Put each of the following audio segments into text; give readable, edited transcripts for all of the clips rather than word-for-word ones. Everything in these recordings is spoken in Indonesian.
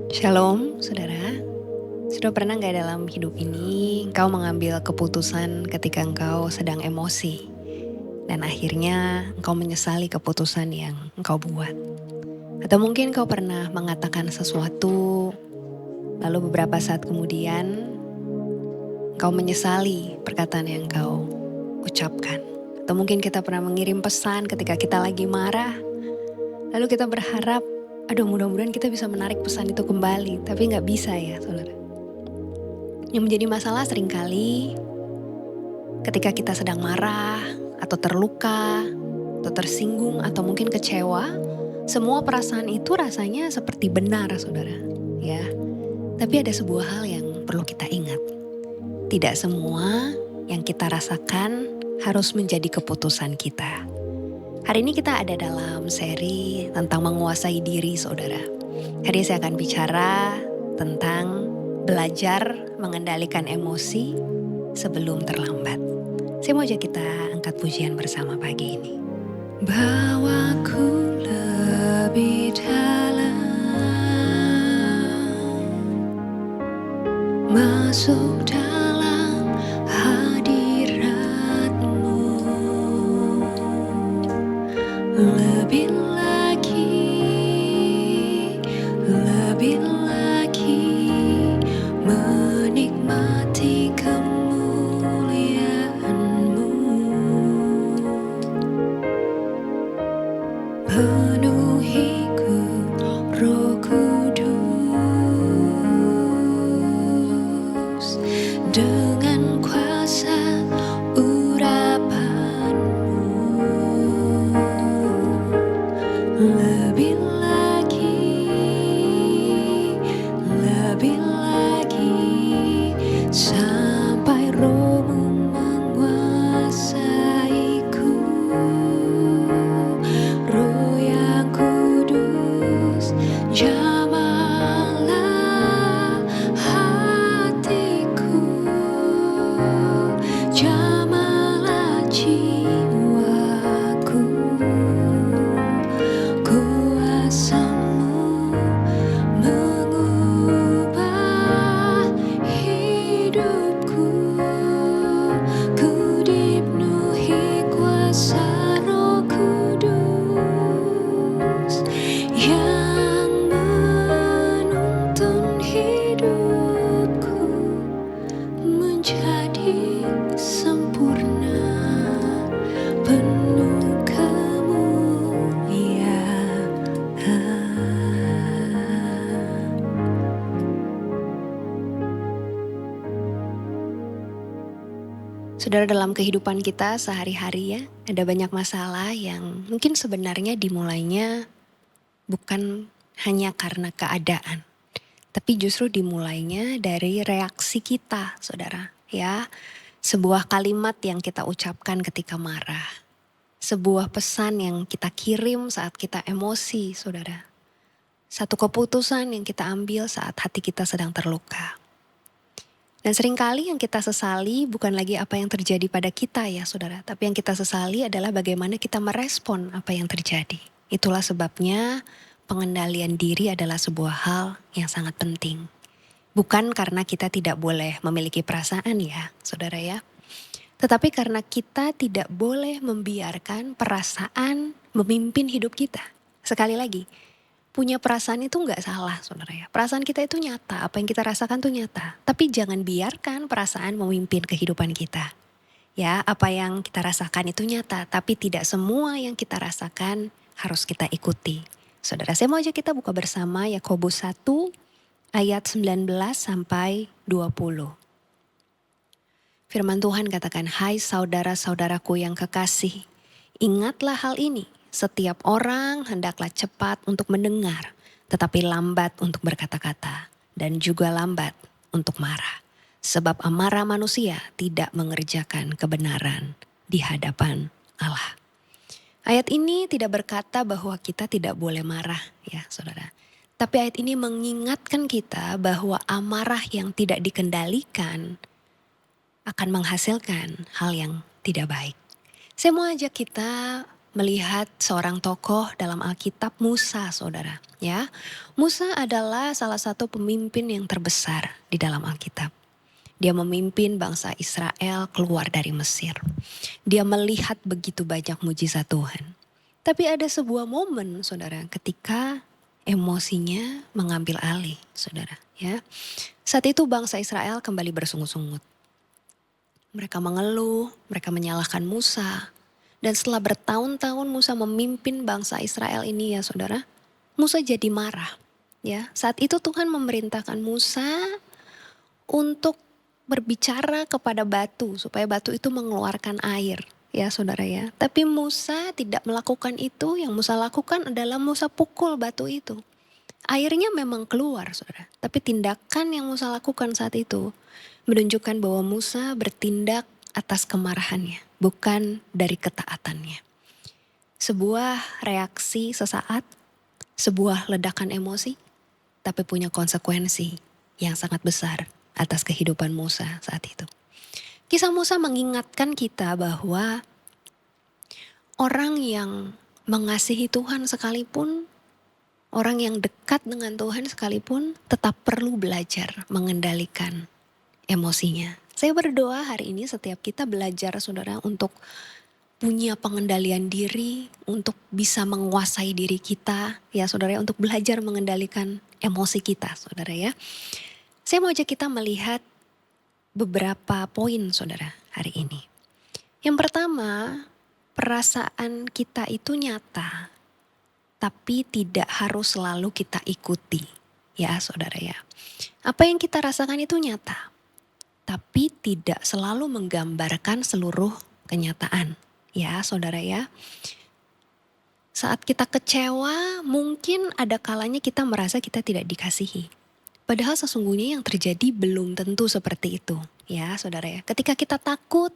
Shalom, saudara. Sudah pernah nggak dalam hidup ini engkau mengambil keputusan ketika engkau sedang emosi dan akhirnya engkau menyesali keputusan yang engkau buat? Atau mungkin kau pernah mengatakan sesuatu lalu beberapa saat kemudian engkau menyesali perkataan yang engkau ucapkan. Atau mungkin kita pernah mengirim pesan ketika kita lagi marah lalu kita berharap aduh mudah-mudahan kita bisa menarik pesan itu kembali, tapi nggak bisa ya saudara. Yang menjadi masalah seringkali ketika kita sedang marah atau terluka atau tersinggung atau mungkin kecewa, semua perasaan itu rasanya seperti benar saudara, ya. Tapi ada sebuah hal yang perlu kita ingat. Tidak semua yang kita rasakan harus menjadi keputusan kita. Hari ini kita ada dalam seri tentang menguasai diri saudara. Hari ini saya akan bicara tentang belajar mengendalikan emosi sebelum terlambat. Saya mau ajak kita angkat pujian bersama pagi ini. Bawaku lebih dalam, masuk dalam hadirat-Mu, lebih lagi menikmati kemuliaan-Mu. Penuhiku Roh Kudus dengan kuasa urapan-Mu. Lebih lagi sampai Roh-Mu menguasaiku. Roh yang kudus, jamahlah hatiku, jamahlah jiwaku. Kuasa-Mu mengubah hidupku, ku dipenuhi kuasa Roh Kudus yang menuntun hidupku menjadi sempurna, penuh kemuliaan. Saudara, dalam kehidupan kita sehari-hari ya, ada banyak masalah yang mungkin sebenarnya dimulainya bukan hanya karena keadaan, tapi justru dimulainya dari reaksi kita, saudara. Ya, sebuah kalimat yang kita ucapkan ketika marah, sebuah pesan yang kita kirim saat kita emosi, saudara. Satu keputusan yang kita ambil saat hati kita sedang terluka. Dan seringkali yang kita sesali bukan lagi apa yang terjadi pada kita ya saudara, tapi yang kita sesali adalah bagaimana kita merespon apa yang terjadi. Itulah sebabnya pengendalian diri adalah sebuah hal yang sangat penting. Bukan karena kita tidak boleh memiliki perasaan ya saudara ya, tetapi karena kita tidak boleh membiarkan perasaan memimpin hidup kita. Sekali lagi, punya perasaan itu nggak salah saudara ya. Perasaan kita itu nyata, apa yang kita rasakan itu nyata. Tapi jangan biarkan perasaan memimpin kehidupan kita. Ya, apa yang kita rasakan itu nyata, tapi tidak semua yang kita rasakan harus kita ikuti. Saudara, saya mau ajak kita buka bersama Yakobus 1 ayat 19 sampai 20. Firman Tuhan katakan, "Hai saudara-saudaraku yang kekasih, ingatlah hal ini. Setiap orang hendaklah cepat untuk mendengar, tetapi lambat untuk berkata-kata, dan juga lambat untuk marah. Sebab amarah manusia tidak mengerjakan kebenaran di hadapan Allah." Ayat ini tidak berkata bahwa kita tidak boleh marah ya saudara. Tapi ayat ini mengingatkan kita bahwa amarah yang tidak dikendalikan akan menghasilkan hal yang tidak baik. Saya mau ajak kita melihat seorang tokoh dalam Alkitab, Musa, saudara. Ya, Musa adalah salah satu pemimpin yang terbesar di dalam Alkitab. Dia memimpin bangsa Israel keluar dari Mesir. Dia melihat begitu banyak mujizat Tuhan. Tapi ada sebuah momen, saudara, ketika emosinya mengambil alih, saudara. Ya, saat itu bangsa Israel kembali bersungut-sungut. Mereka mengeluh, mereka menyalahkan Musa. Dan setelah bertahun-tahun Musa memimpin bangsa Israel ini ya saudara, Musa jadi marah. Ya, saat itu Tuhan memerintahkan Musa untuk berbicara kepada batu supaya batu itu mengeluarkan air. Ya saudara ya, tapi Musa tidak melakukan itu. Yang Musa lakukan adalah Musa pukul batu itu. Airnya memang keluar saudara, tapi tindakan yang Musa lakukan saat itu menunjukkan bahwa Musa bertindak atas kemarahannya, bukan dari ketaatannya. Sebuah reaksi sesaat, sebuah ledakan emosi, tapi punya konsekuensi yang sangat besar atas kehidupan Musa saat itu. Kisah Musa mengingatkan kita bahwa orang yang mengasihi Tuhan sekalipun, orang yang dekat dengan Tuhan sekalipun tetap perlu belajar mengendalikan emosinya. Saya berdoa hari ini setiap kita belajar saudara untuk punya pengendalian diri, untuk bisa menguasai diri kita ya saudara, untuk belajar mengendalikan emosi kita saudara ya. Saya mau ajak kita melihat beberapa poin saudara hari ini. Yang pertama, perasaan kita itu nyata, tapi tidak harus selalu kita ikuti ya saudara ya. Apa yang kita rasakan itu nyata, tapi tidak selalu menggambarkan seluruh kenyataan. Ya saudara ya. Saat kita kecewa, mungkin ada kalanya kita merasa kita tidak dikasihi. Padahal sesungguhnya yang terjadi belum tentu seperti itu. Ya saudara ya. Ketika kita takut,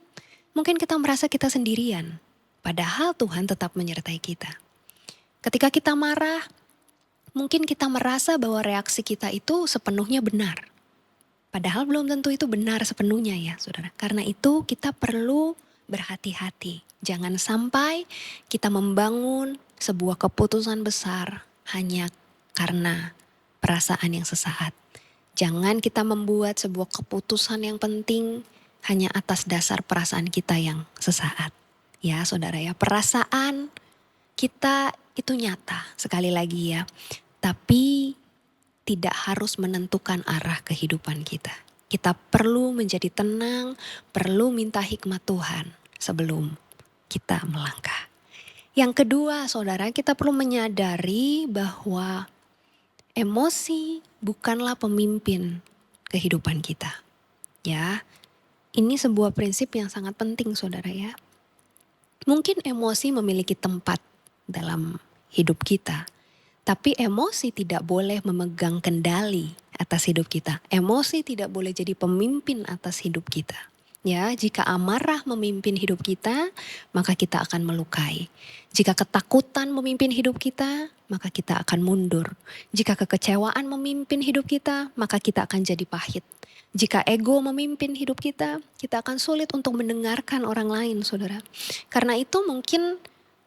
mungkin kita merasa kita sendirian. Padahal Tuhan tetap menyertai kita. Ketika kita marah, mungkin kita merasa bahwa reaksi kita itu sepenuhnya benar. Padahal belum tentu itu benar sepenuhnya ya saudara. Karena itu kita perlu berhati-hati. Jangan sampai kita membangun sebuah keputusan besar hanya karena perasaan yang sesaat. Jangan kita membuat sebuah keputusan yang penting hanya atas dasar perasaan kita yang sesaat. Ya saudara ya, perasaan kita itu nyata sekali lagi ya. Tapi tidak harus menentukan arah kehidupan kita. Kita perlu menjadi tenang, perlu minta hikmat Tuhan sebelum kita melangkah. Yang kedua, saudara, kita perlu menyadari bahwa emosi bukanlah pemimpin kehidupan kita. Ya, ini sebuah prinsip yang sangat penting, saudara ya. Mungkin emosi memiliki tempat dalam hidup kita, tapi emosi tidak boleh memegang kendali atas hidup kita. Emosi tidak boleh jadi pemimpin atas hidup kita. Ya, jika amarah memimpin hidup kita, maka kita akan melukai. Jika ketakutan memimpin hidup kita, maka kita akan mundur. Jika kekecewaan memimpin hidup kita, maka kita akan jadi pahit. Jika ego memimpin hidup kita akan sulit untuk mendengarkan orang lain, saudara. Karena itu mungkin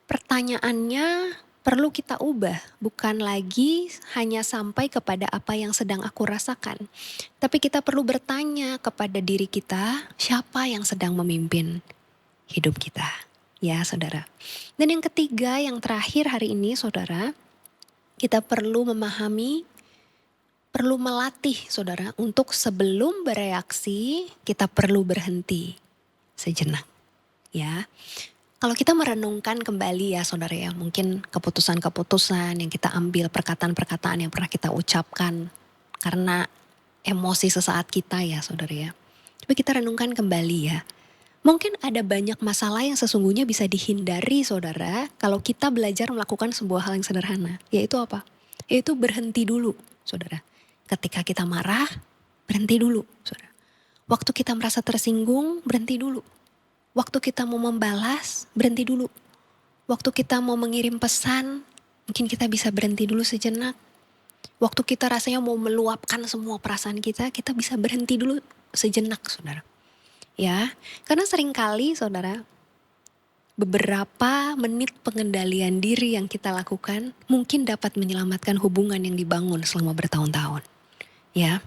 pertanyaannya perlu kita ubah, bukan lagi hanya sampai kepada apa yang sedang aku rasakan. Tapi kita perlu bertanya kepada diri kita, siapa yang sedang memimpin hidup kita. Ya saudara. Dan yang ketiga, yang terakhir hari ini saudara, kita perlu memahami, perlu melatih saudara, untuk sebelum bereaksi kita perlu berhenti sejenak. Ya. Kalau kita merenungkan kembali ya saudara ya, mungkin keputusan-keputusan yang kita ambil, perkataan-perkataan yang pernah kita ucapkan karena emosi sesaat kita ya saudara ya. Coba kita renungkan kembali ya. Mungkin ada banyak masalah yang sesungguhnya bisa dihindari saudara kalau kita belajar melakukan sebuah hal yang sederhana. Yaitu apa? Yaitu berhenti dulu saudara. Ketika kita marah, berhenti dulu saudara. Waktu kita merasa tersinggung, berhenti dulu. Waktu kita mau membalas, berhenti dulu. Waktu kita mau mengirim pesan, mungkin kita bisa berhenti dulu sejenak. Waktu kita rasanya mau meluapkan semua perasaan kita bisa berhenti dulu sejenak, saudara. Ya, karena seringkali, saudara, beberapa menit pengendalian diri yang kita lakukan mungkin dapat menyelamatkan hubungan yang dibangun selama bertahun-tahun. Ya.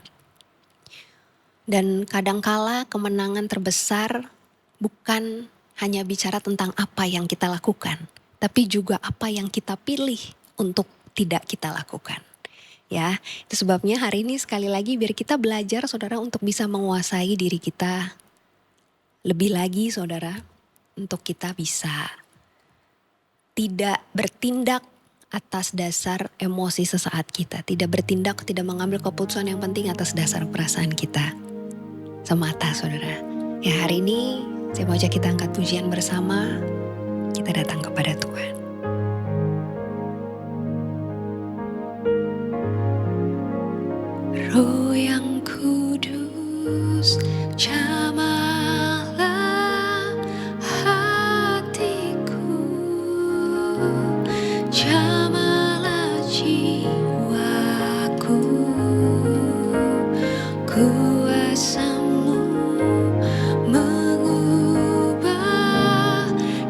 Dan kadangkala kemenangan terbesar bukan hanya bicara tentang apa yang kita lakukan, tapi juga apa yang kita pilih untuk tidak kita lakukan. Ya, itu sebabnya hari ini sekali lagi biar kita belajar saudara untuk bisa menguasai diri kita lebih lagi saudara, untuk kita bisa tidak bertindak atas dasar emosi sesaat kita. Tidak bertindak, tidak mengambil keputusan yang penting atas dasar perasaan kita semata saudara. Ya hari ini saya mau ajak kita angkat pujian bersama. Kita datang kepada Tuhan. Roh yang kudus, jamahlah hatiku, jamahlah jiwaku, kuasamu mengubah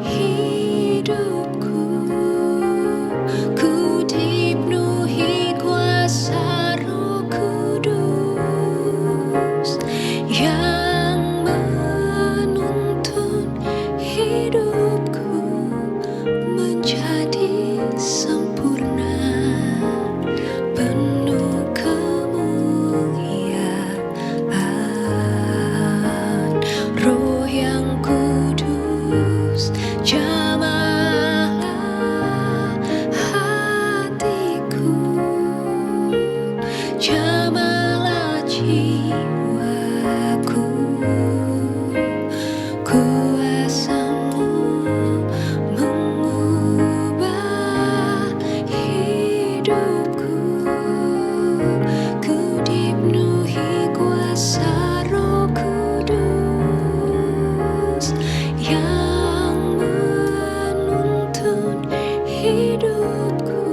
hidupku, ku dipenuhi kuasa Roh Kudus yang menuntun hidupku menjadi sempurna, penuh kemuliaan. Roh yang kudus, jamahlah hatiku, jamahlah jiwaku, kuasamu mengubah hidupku, ku dipenuhi kuasa Roh Kudus yang menuntun hidupku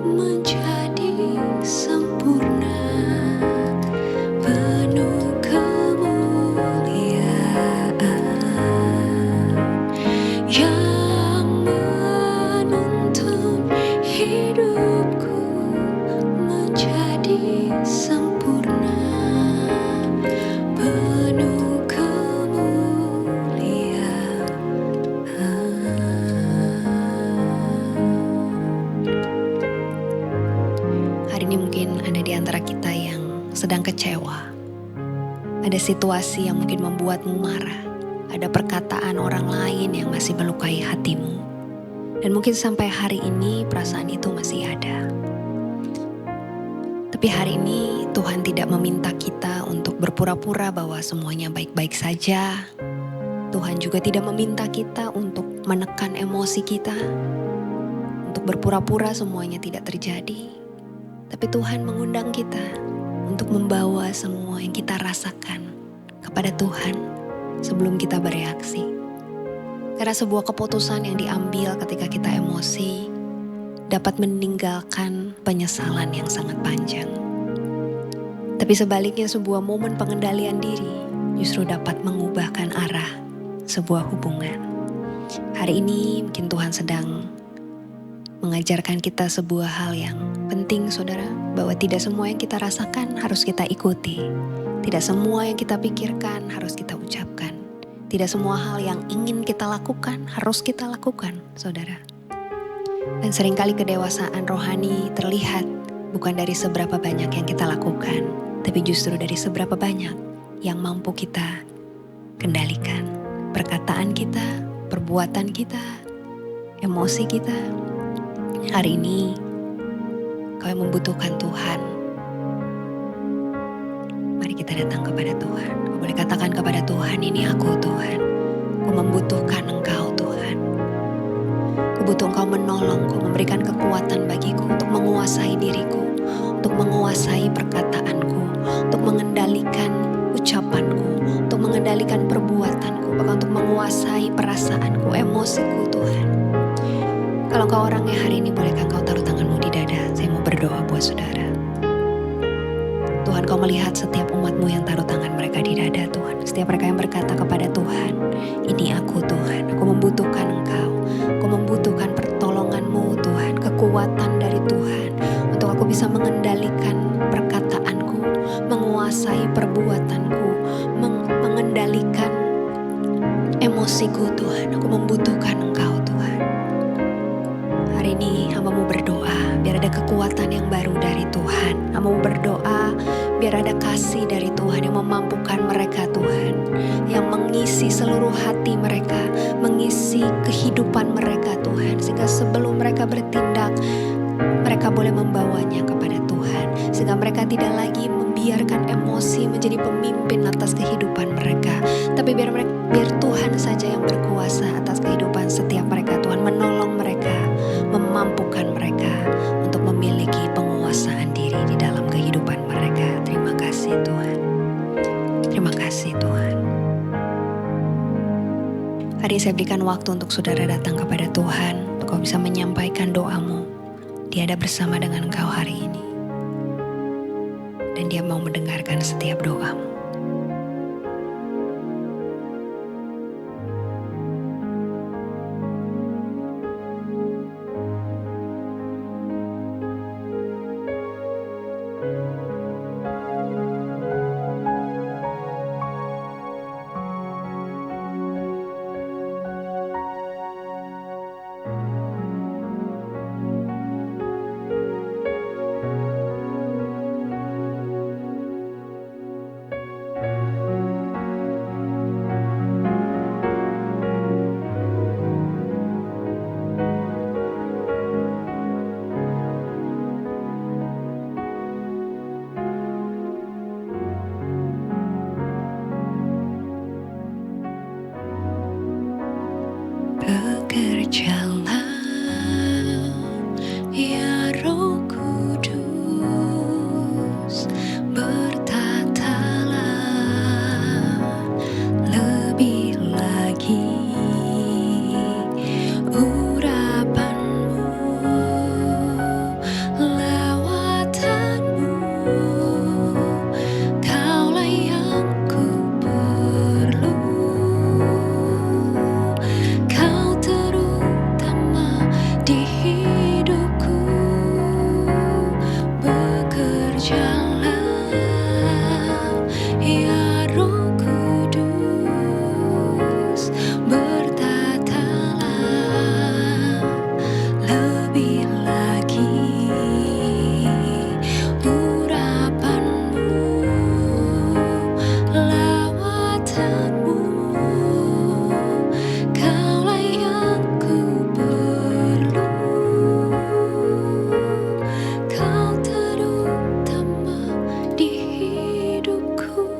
menjadi sempurna, penuh kemuliaan, yang menuntun hidupku menjadi sempurna, penuh kemuliaan. Hari ini mungkin ada di antara kita yang sedang kecewa. Ada situasi yang mungkin membuatmu marah. Ada perkataan orang lain yang masih melukai hatimu. Dan mungkin sampai hari ini perasaan itu masih ada. Tapi hari ini Tuhan tidak meminta kita untuk berpura-pura bahwa semuanya baik-baik saja. Tuhan juga tidak meminta kita untuk menekan emosi kita, untuk berpura-pura semuanya tidak terjadi. Tapi Tuhan mengundang kita untuk membawa semua yang kita rasakan kepada Tuhan sebelum kita bereaksi. Karena sebuah keputusan yang diambil ketika kita emosi dapat meninggalkan penyesalan yang sangat panjang. Tapi sebaliknya sebuah momen pengendalian diri justru dapat mengubahkan arah sebuah hubungan. Hari ini mungkin Tuhan sedang mengajarkan kita sebuah hal yang penting saudara, bahwa tidak semua yang kita rasakan harus kita ikuti. Tidak semua yang kita pikirkan harus kita ucapkan. Tidak semua hal yang ingin kita lakukan harus kita lakukan saudara. Dan seringkali kedewasaan rohani terlihat bukan dari seberapa banyak yang kita lakukan, tapi justru dari seberapa banyak yang mampu kita kendalikan. Perkataan kita, perbuatan kita, emosi kita. Hari ini kau yang membutuhkan Tuhan, mari kita datang kepada Tuhan. Kau boleh katakan kepada Tuhan, ini aku Tuhan. Ku membutuhkan Engkau Tuhan. Ku butuh Engkau menolong, Kau memberikan kekuatan bagiku untuk menguasai diriku, untuk menguasai perkataanku, untuk mengendalikan ucapanku, untuk mengendalikan perbuatanku, bahkan untuk menguasai perasaanku, emosiku Tuhan. Kalau Engkau orangnya hari ini, bolehkah Engkau taruh tanganmu di dada? Saya mau berdoa buat saudara. Tuhan, Kau melihat setiap umat-Mu yang taruh tangan mereka di dada Tuhan. Setiap mereka yang berkata kepada Tuhan, ini aku Tuhan, aku membutuhkan Engkau. Aku membutuhkan pertolongan-Mu Tuhan, kekuatan dari Tuhan. Untuk aku bisa mengendalikan perkataanku, menguasai perbuatanku, mengendalikan emosiku Tuhan. Aku membutuhkan Engkau Tuhan. Hari ini hamba-Mu berdoa biar ada kekuatan yang baru dari Tuhan. Hamba-Mu berdoa biar ada kasih dari Tuhan yang memampukan mereka Tuhan, yang mengisi seluruh hati mereka, mengisi kehidupan mereka Tuhan, sehingga sebelum mereka bertindak, mereka boleh membawanya kepada Tuhan, sehingga mereka tidak lagi membiarkan emosi menjadi pemimpin atas kehidupan mereka, tapi biar Tuhan saja yang berkuasa atas kehidupan setiap mereka Tuhan, menolong mereka, memampukan mereka untuk memiliki penguasaan diri di dalam kehidupan mereka. Terima kasih Tuhan. Terima kasih Tuhan. Hari ini saya berikan waktu untuk saudara datang kepada Tuhan, untuk kau bisa menyampaikan doamu. Dia ada bersama dengan engkau hari ini, dan Dia mau mendengarkan setiap doamu. Bekerjalah ya Roh Kudus, bertatalah lebih lagi urapanmu, lawatanmu, Kaulah yang ku perlu. Kau terutama di hidupku, bekerjalah ya Roh Kudus, bertatalah lebih lagi urapanmu, lawatanmu, Kaulah yang ku perlu. Kau terutama di hidupku.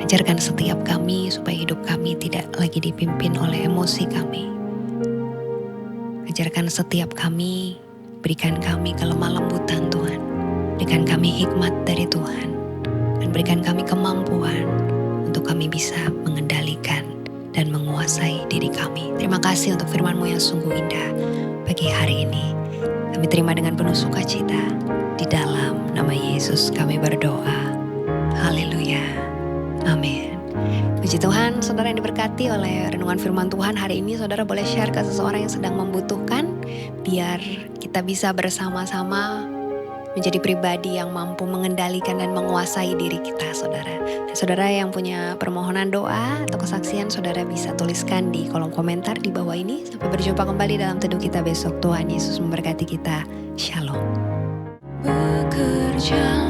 Ajarkan setiap kami supaya hidup kami tidak lagi dipimpin oleh emosi kami. Ajarkan setiap kami, berikan kami kelemah lembutan Tuhan. Berikan kami hikmat dari Tuhan. Dan berikan kami kemampuan untuk kami bisa mengendalikan dan menguasai diri kami. Terima kasih untuk firman-Mu yang sungguh indah pagi hari ini. Kami terima dengan penuh sukacita. Di dalam nama Yesus kami berdoa. Haleluya. Amin. Puji Tuhan, saudara yang diberkati oleh renungan firman Tuhan hari ini, saudara boleh share ke seseorang yang sedang membutuhkan, biar kita bisa bersama-sama menjadi pribadi yang mampu mengendalikan dan menguasai diri kita, saudara. Dan saudara yang punya permohonan doa atau kesaksian, saudara bisa tuliskan di kolom komentar di bawah ini. Sampai berjumpa kembali dalam teduh kita besok. Tuhan Yesus memberkati kita. Shalom. Bekerja